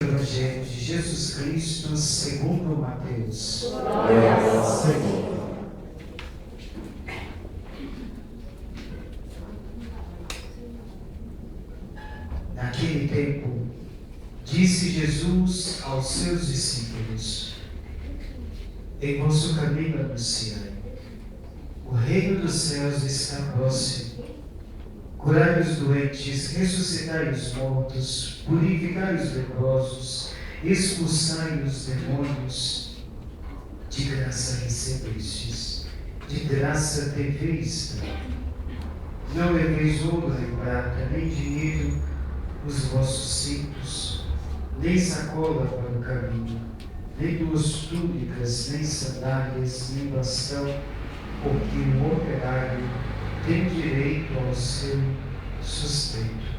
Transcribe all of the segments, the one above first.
Evangelho de Jesus Cristo segundo Mateus. Glória ao Senhor. Naquele tempo, disse Jesus aos seus discípulos: em vosso caminho anunciai, o reino dos céus está próximo. Curai os doentes, ressuscitai os mortos, purificai os leprosos, expulsai os demônios. De graça recebestes, de graça deveis dar. Não leveis ouro nem prata, nem dinheiro nos vossos cintos, nem sacola para o caminho, nem duas túnicas, nem sandálias, nem bastão, porque o operário tem direito ao seu sustento.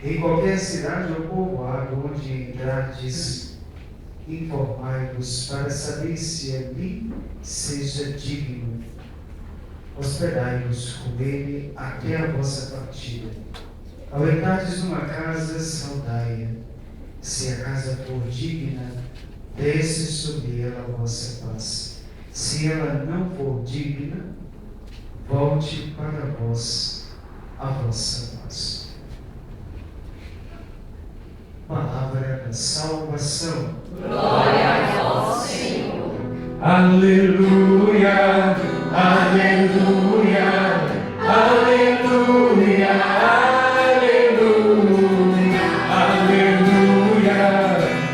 Em qualquer cidade ou povoado onde entrardes, informai-vos para saber se ali seja digno. Hospedai-vos com ele até a vossa partida. Ao entrardes numa casa, saudai-a. Se a casa for digna, desce sobre ela a vossa paz. Se ela não for digna, volte para vós a vossa paz. Palavra da salvação. Glória ao Senhor. Aleluia, aleluia, aleluia, aleluia, aleluia,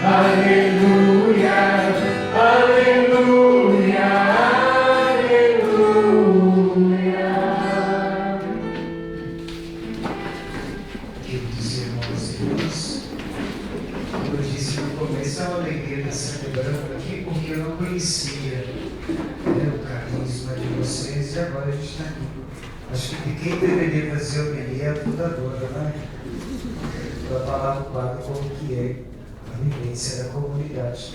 aleluia, aleluia, aleluia. Queridos irmãos e irmãs, como eu disse no começo, é uma alegria estar celebrando aqui, porque eu não conhecia o carisma de vocês e agora a gente está aqui. Acho que quem deveria fazer a homilia é a fundadora, né? Para falar do quadro como que é a vivência da comunidade.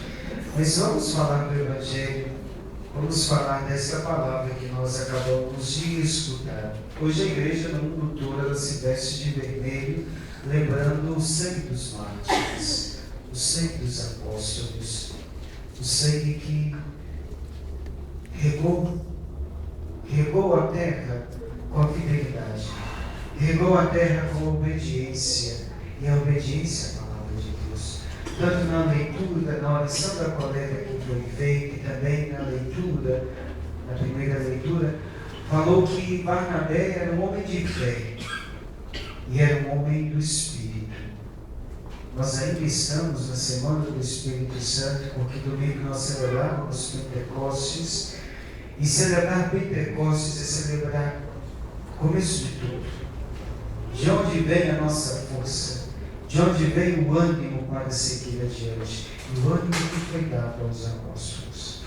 Mas vamos falar do Evangelho, vamos falar dessa palavra que nós acabamos de escutar. Hoje a igreja, no mundo todo, ela se veste de vermelho, lembrando o sangue dos mártires, o sangue dos apóstolos, o sangue que regou a terra com a fidelidade, regou a terra com a obediência, e a obediência à palavra de Deus. Tanto na leitura, na oração da coleta que foi feita, e também na leitura, na primeira leitura, falou que Barnabé era um homem de fé, e era um homem do Espírito. Nós ainda estamos na Semana do Espírito Santo, porque domingo nós celebrávamos Pentecostes, e celebrar Pentecostes é celebrar o começo de tudo. De onde vem a nossa força? De onde vem o ânimo para seguir adiante? E o ânimo que foi dado aos apóstolos.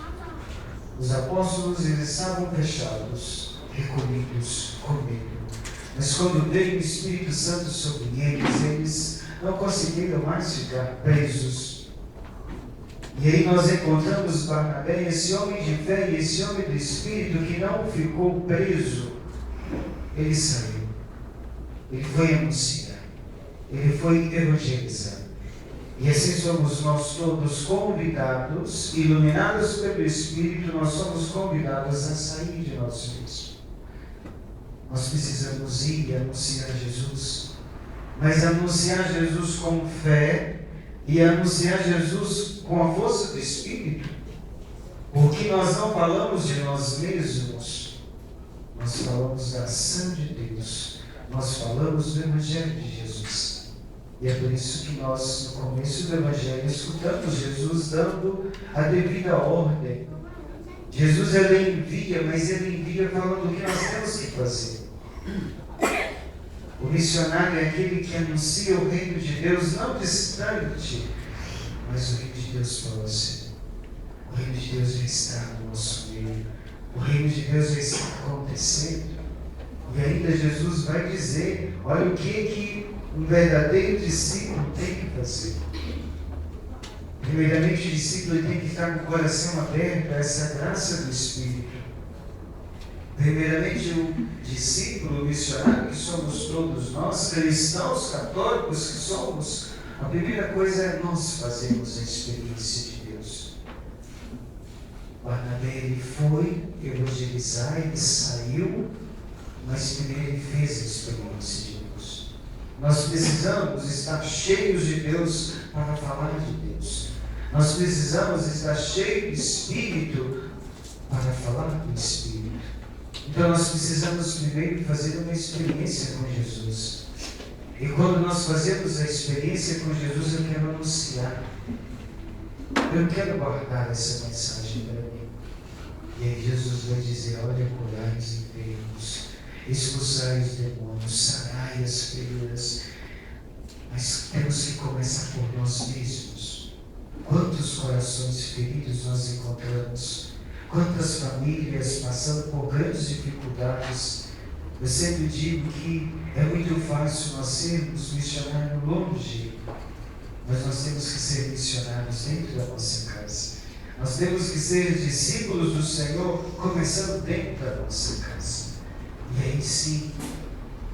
Os apóstolos, eles estavam fechados, recolhidos, com medo. Mas quando veio o Espírito Santo sobre eles, eles não conseguiram mais ficar presos. E aí nós encontramos Barnabé, esse homem de fé e esse homem do Espírito que não ficou preso. Ele saiu. Ele foi anunciar. Ele foi evangelizar. E assim somos nós todos convidados, iluminados pelo Espírito, nós somos convidados a sair de nós mesmos. Nós precisamos ir e anunciar Jesus. Mas anunciar Jesus com fé e anunciar Jesus com a força do Espírito. Porque nós não falamos de nós mesmos, nós falamos da ação de Deus. Nós falamos do Evangelho de Jesus. E é por isso que nós, no começo do Evangelho, escutamos Jesus dando a devida ordem. Jesus, ele envia, mas ele envia falando o que nós temos que fazer. O missionário é aquele que anuncia o reino de Deus, não distante, mas o reino de Deus próximo. O reino de Deus já está no nosso meio. O reino de Deus já está acontecendo. E ainda Jesus vai dizer, olha o que um verdadeiro discípulo tem que fazer. Primeiramente, o discípulo tem que estar com o coração aberto a essa graça do Espírito. Primeiramente, o discípulo, o missionário que somos todos nós, cristãos católicos que somos, A primeira coisa é nós fazermos a experiência de Deus. Barnabé, ele foi evangelizar, ele saiu, mas primeiro ele fez a experiência de Deus. Nós precisamos estar cheios de Deus para falar de Deus. Nós precisamos estar cheios de Espírito para falar do Espírito. Então nós precisamos primeiro fazer uma experiência com Jesus. E quando nós fazemos a experiência com Jesus, eu quero anunciar. Eu quero guardar essa mensagem para mim. E aí Jesus vai dizer: olha, curai os enfermos, expulsai os demônios, sarai as feridas. Mas temos que começar por nós mesmos. Quantos corações feridos nós encontramos? Quantas famílias passando por grandes dificuldades? Eu sempre digo que é muito fácil nós sermos missionários longe, mas nós temos que ser missionários dentro da nossa casa. Nós temos que ser discípulos do Senhor, começando dentro da nossa casa. E aí sim,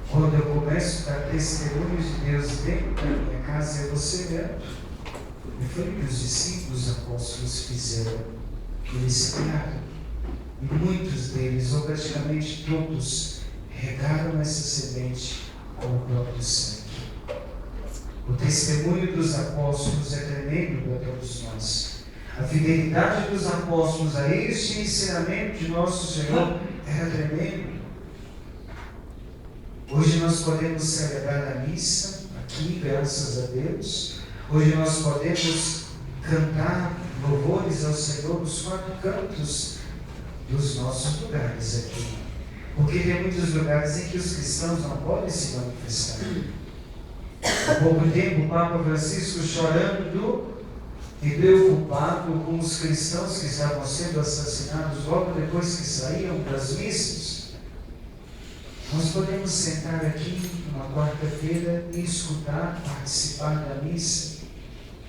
quando eu começo a dar testemunhos de Deus dentro da minha casa, eu vou semeando. E foi o que os discípulos apóstolos fizeram. Eles criaram. E muitos deles, ou praticamente todos, regaram essa semente com o próprio sangue. O testemunho dos apóstolos é tremendo para todos nós. A fidelidade dos apóstolos a este ensinamento de nosso Senhor era tremendo. Hoje nós podemos celebrar a missa aqui, graças a Deus. Hoje nós podemos cantar louvores ao Senhor nos 4 cantos dos nossos lugares aqui. Porque tem muitos lugares em que os cristãos não podem se manifestar. Há pouco tempo o Papa Francisco chorando e preocupado com os cristãos que estavam sendo assassinados logo depois que saíam das missas. Nós podemos sentar aqui numa quarta-feira e escutar, participar da missa,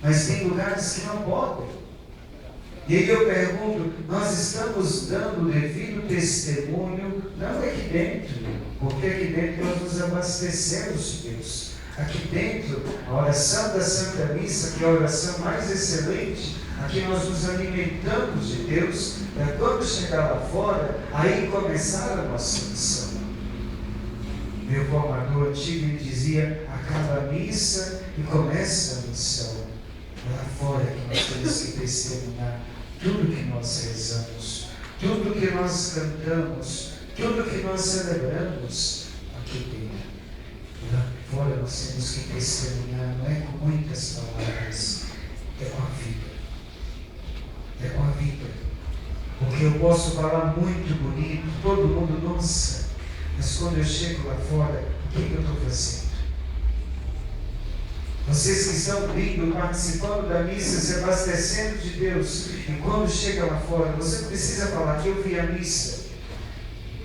mas tem lugares que não podem. E aí eu pergunto, nós estamos dando o devido testemunho, não aqui dentro, porque aqui dentro nós nos abastecemos de Deus. Aqui dentro, a oração da Santa Missa, que é a oração mais excelente, aqui nós nos alimentamos de Deus, para quando chegar lá fora, aí começar a nossa missão. Meu formador antigo ele dizia: acaba a missa e começa a missão. É lá fora que nós temos que testemunhar tudo que nós rezamos, tudo que nós cantamos, tudo que nós celebramos aqui dentro. Lá fora nós temos que testemunhar, não é com muitas palavras, é com a vida. É com a vida. Porque eu posso falar muito bonito, todo mundo, nossa, mas quando eu chego lá fora, o que eu estou fazendo? Vocês que estão vindo, participando da missa, se abastecendo de Deus, e quando chega lá fora, você não precisa falar que eu vi a missa.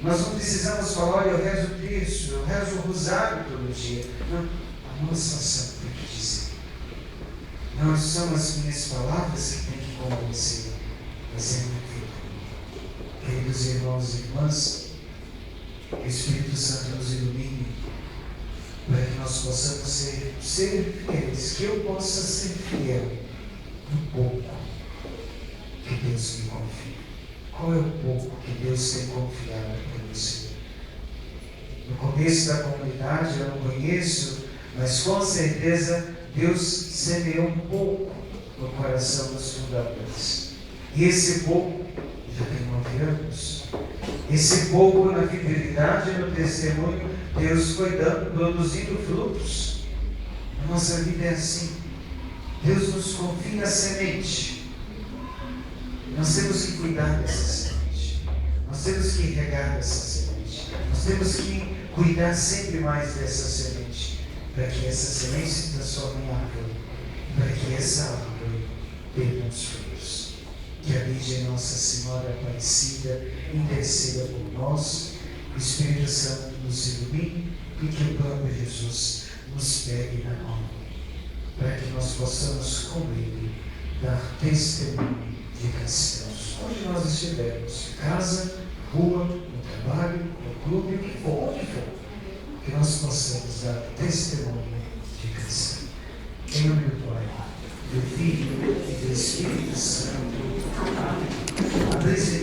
Nós não precisamos falar: olha, eu rezo o terço, eu rezo o rosário todo dia. Não, a nossa ação tem que dizer. Não são as minhas palavras que têm que convencer, mas é minha vida. Queridos irmãos e irmãs, que o Espírito Santo nos ilumine, para que nós possamos ser fiéis, que eu possa ser fiel no pouco que Deus me confia. Qual é o pouco que Deus tem confiado para você? No começo da comunidade eu não conheço, mas com certeza Deus semeou um pouco no coração dos fundadores. E esse pouco já tem 9 anos. Esse pouco na fidelidade e no testemunho, Deus foi dando, produzindo frutos. A nossa vida é assim. Deus nos confia a semente. Nós temos que cuidar dessa semente. Nós temos que regar essa semente. Nós temos que cuidar sempre mais dessa semente, para que essa semente se transforme em árvore, para que essa árvore dê bons frutos. Que a Virgem Nossa Senhora Aparecida interceda por nós, que o Espírito Santo nos ilumine e que o próprio Jesus nos pegue na mão, para que nós possamos com Ele dar testemunho de cristãos. Onde nós estivermos, casa, rua, no trabalho, no clube, o que for, onde for, que nós possamos dar testemunho de cristão. Em nome do Pai, do Filho e do Espírito Santo. Amém.